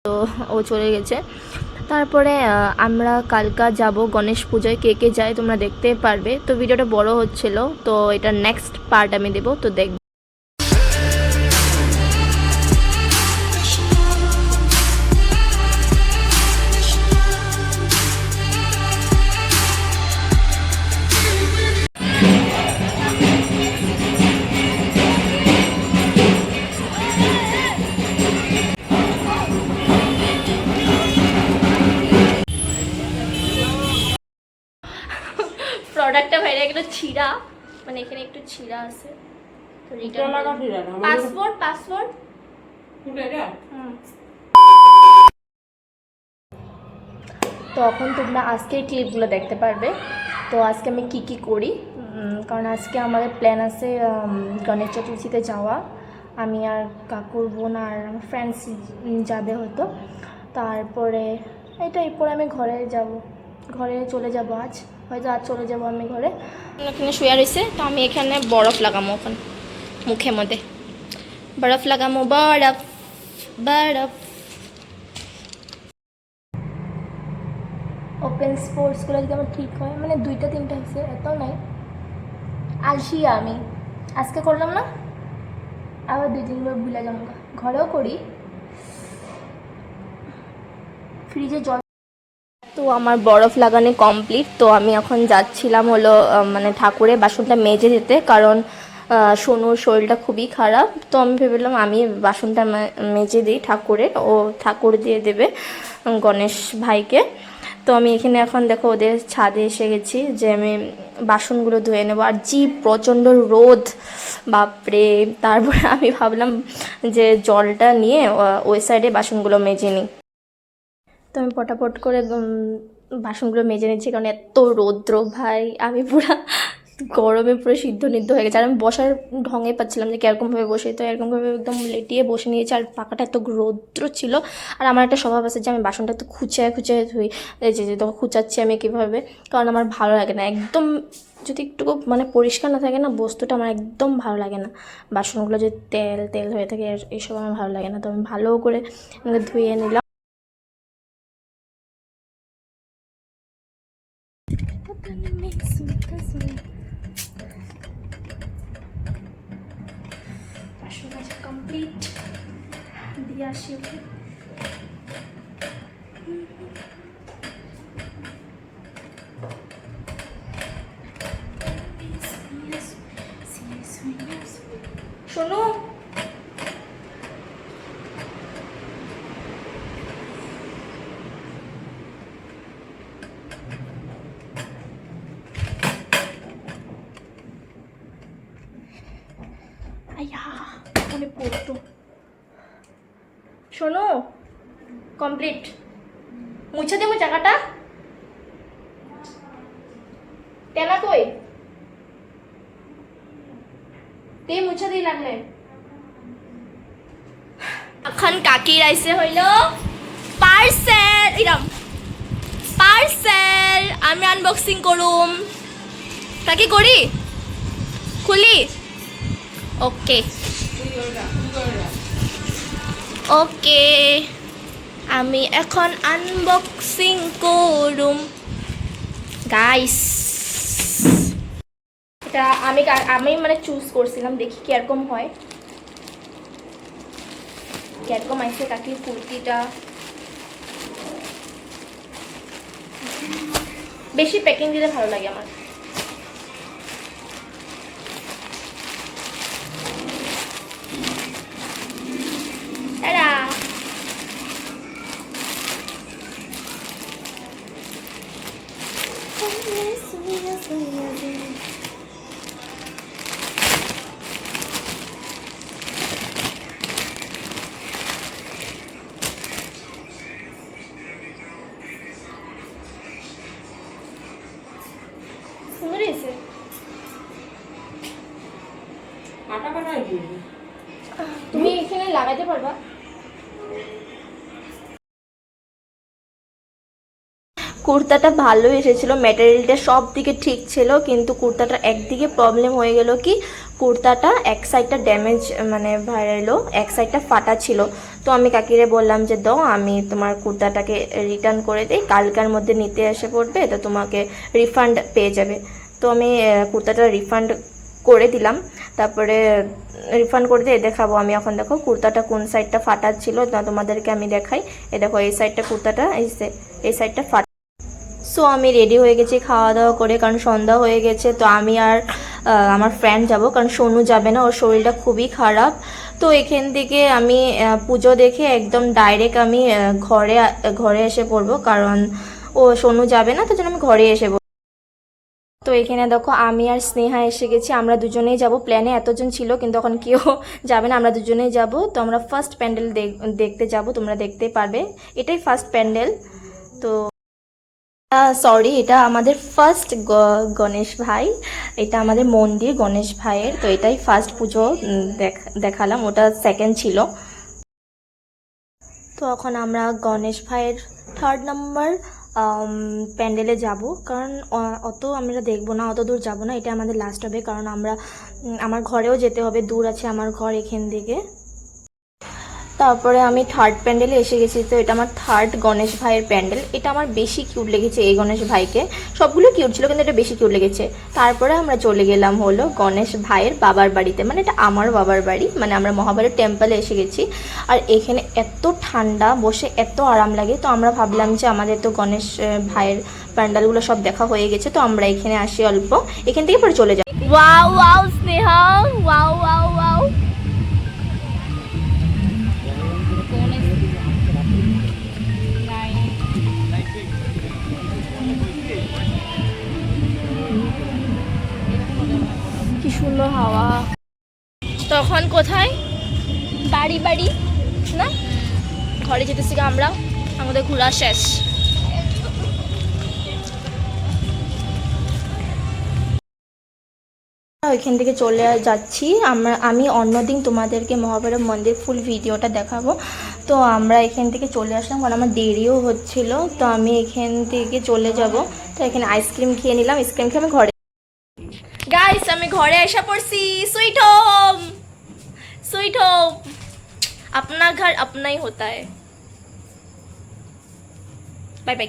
তো ও চলে গেছে। তারপরে আমরা কালকা যাব গণেশ পূজায়, কে কে যায় তোমরা দেখতে পারবে। তো ভিডিওটা বড় হচ্ছিল, তো এটা নেক্সট পার্ট আমি দেবো, তো দেখবে। প্রোডাক্টটা বাইরে একটু ছিঁড়া, মানে এখানে একটু ছিঁড়া আছে, তো রিটার্ন পাসপোর্ট পাসপোর্ট তখন তোমরা আজকের ক্লিপগুলো দেখতে পারবে। তো আজকে আমি কি কি করি, কারণ আজকে আমাদের প্ল্যান আছে গণেশ চতুর্থীতে যাওয়া। আমি আর কাকুর বোন আর আমার ফ্রেন্ডস যাবে হয়তো। তারপরে এরপরে আমি ঘরে চলে যাব আজ, হয়তো আজ চলে যাব আমি ঘরে। এখানে শুয়ে রয়েছে, তো আমি এখানে বরফ লাগামো, এখন মুখের মধ্যে বরফ লাগামো, বরফ বরফ। ওপেন স্পোর্টসগুলো যদি আমার ঠিক হয়, মানে 2টা-3টা হয়েছে, এতও নাই। আলসিয়া আমি আজকে করলাম না, আবার 2-3 বার ভুলে যাবো। ঘরেও করি, ফ্রিজে জল। তো আমার বরফ লাগানো কমপ্লিট। তো আমি এখন যাচ্ছিলাম হলো মানে ঠাকুরের বাসনটা মেজে দিতে, কারণ সোনুর শরীরটা খুবই খারাপ। তো আমি ভেবেলাম আমি বাসনটা মেজে দিই ঠাকুরের, ও ঠাকুর দিয়ে দেবে গণেশ ভাইকে। তো আমি এখানে এখন দেখো ওদের ছাদে এসে গেছি, যে আমি বাসনগুলো ধুয়ে নেবো। আর প্রচণ্ড রোদ, বাপরে। তারপরে আমি ভাবলাম যে জলটা নিয়ে ওই সাইডে বাসনগুলো মেজে নিই। তো আমি পটাপট করে বাসনগুলো মেজে নিচ্ছি, কারণ এত রৌদ্র ভাই, আমি পুরো গরমে পুরো সিদ্ধ হয়ে গেছে। আর আমি বসার ঢঙে পাচ্ছিলাম যে কীরকমভাবে বসে, তো এরকমভাবে একদম লেটিয়ে বসে নিয়েছি। আর পাখাটা এত রৌদ্র ছিল। আর আমার একটা স্বভাব আছে যে আমি বাসনটা একটু খুঁচায় ধুই, যে তখন খুঁচাচ্ছি আমি কীভাবে, কারণ আমার ভালো লাগে না একদম, যদি একটু মানে পরিষ্কার না থাকে না বস্তুটা, আমার একদম ভালো লাগে না। বাসনগুলো যে তেল তেল হয়ে থাকে এইসব আমার ভালো লাগে না। তো আমি ভালো করে ধুয়ে নিলাম। বাসন মাজা কমপ্লিট, দিয়ে আসি। শোনো, আমি পড়তো, শোনো, কমপ্লিট। মুছে দেবো জায়গাটা, টেনা কই তে মুছে দিই লাগলে। এখন কাকির আইসে হইল পার্সেল, এরম পার্সেল আমি আনবক্সিং করুম। কাকি করি, খুলি, ওকে ওকে, আমি এখন আনবক্সিং করুম গাইস। এটা আমি মানে চুজ করছিলাম, দেখি কিরকম হয়, কিরকম আইসে কাকির কুর্তিটা। বেশি প্যাকিং দিলে ভালো লাগে আমার। তুমি এখানে লাগাইতে পারবা। কুর্তাটা ভালো এসেছিলো, ম্যাটেরিয়ালটা সব দিকে ঠিক ছিল, কিন্তু কুর্তাটা একদিকে প্রবলেম হয়ে গেল কি কুর্তাটা এক সাইডটা ড্যামেজ মানে ভাইরালো, এক সাইডটা ফাটা ছিল। তো আমি কাকিরে বললাম যে দাও আমি তোমার কুর্তাটাকে রিটার্ন করে দিই, কালকার মধ্যে নিতে এসে পড়বে, তো তোমাকে রিফান্ড পেয়ে যাবে। তো আমি কুর্তাটা রিফান্ড করে দিলাম। তারপরে রিফান্ড করে দিয়ে দেখাবো আমি এখন, দেখো কুর্তাটা কোন সাইডটা ফাটা ছিল তোমাদেরকে আমি দেখাই। এ দেখো এই সাইডটা কুর্তাটা এই সাইডটা ফাটা। সো আমি রেডি হয়ে গেছি খাওয়া দাওয়া করে, কারণ সন্ধ্যা হয়ে গেছে। তো আমি আর আমার ফ্রেন্ড যাব, কারণ সোনু যাবে না, ওর শরীরটা খুবই খারাপ। তো এখান থেকে আমি পুজো দেখে একদম ডাইরেক্ট আমি ঘরে এসে পড়বো, কারণ ও সোনু যাবে না, তো জন্য আমি ঘরে এসে পড়বো। তো এখানে দেখো আমি আর স্নেহা এসে গেছি, আমরা দুজনেই যাব। প্ল্যানে এতজন ছিল কিন্তু এখন কেউ যাবে না, আমরা দুজনেই যাব। তো আমরা ফার্স্ট প্যান্ডেল দেখতে যাব, তোমরা দেখতে পারবে, এটাই ফার্স্ট প্যান্ডেল। তো সরি, এটা আমাদের ফার্স্ট গণেশ ভাই, এটা আমাদের মন্দির গণেশ ভাইয়ের। তো এটাই ফার্স্ট পুজো দেখালাম, ওটা সেকেন্ড ছিল। তো এখন আমরা গণেশ ভাইয়ের 3rd নাম্বার প্যান্ডেলে যাব, কারণ অত আমরা দেখবো না, অত দূর যাব না, এটা আমাদের লাস্ট হবে, কারণ আমার ঘরেও যেতে হবে, দূর আছে আমার ঘর এখান থেকে। তারপরে আমি 3rd প্যান্ডেলে এসে গেছি। তো এটা আমার 3rd গণেশ ভাইয়ের প্যান্ডেল, এটা আমার বেশি কিউট লেগেছে এই গণেশ ভাইকে, সবগুলো কিউট ছিল কিন্তু এটা বেশি কিউট লেগেছে। তারপরে আমরা চলে গেলাম হলো গণেশ ভাইয়ের বাবার বাড়িতে, মানে এটা আমার বাবার বাড়ি, মানে আমরা মহাবীর টেম্পলে এসে গেছি। আর এখানে এত ঠান্ডা, বসে এত আরাম লাগে। তো আমরা ভাবলাম যে আমাদের তো গণেশ ভাইয়ের প্যান্ডেলগুলো সব দেখা হয়ে গেছে, তো আমরা এখানে আসি অল্প, এখান থেকে পরে চলে যাই। Wow wow Sneha, wow wow wow. কি সুন্দর হাওয়া। তখন কোথায় বাড়ি না, ঘরে যেতেছি আমরা, আমাদের ঘোরা শেষ। ওইখান থেকে চলে যাচ্ছি আমি অন্যদিন তোমাদেরকে মহাভৈরব মন্দির ফুল ভিডিওটা দেখাবো। তো আমরা এখান থেকে চলে আসলাম, কারণ আমার দেরিও হচ্ছিল। তো আমি এখান থেকে চলে যাব। তো এখানে আইসক্রিম খেয়ে নিলাম, আইসক্রিম খেয়ে আমি ঘরে। গাইস আমি ঘরে এসে পড়ছি, সুইট হোম। अपना घर अपना ही होता है। Bye bye.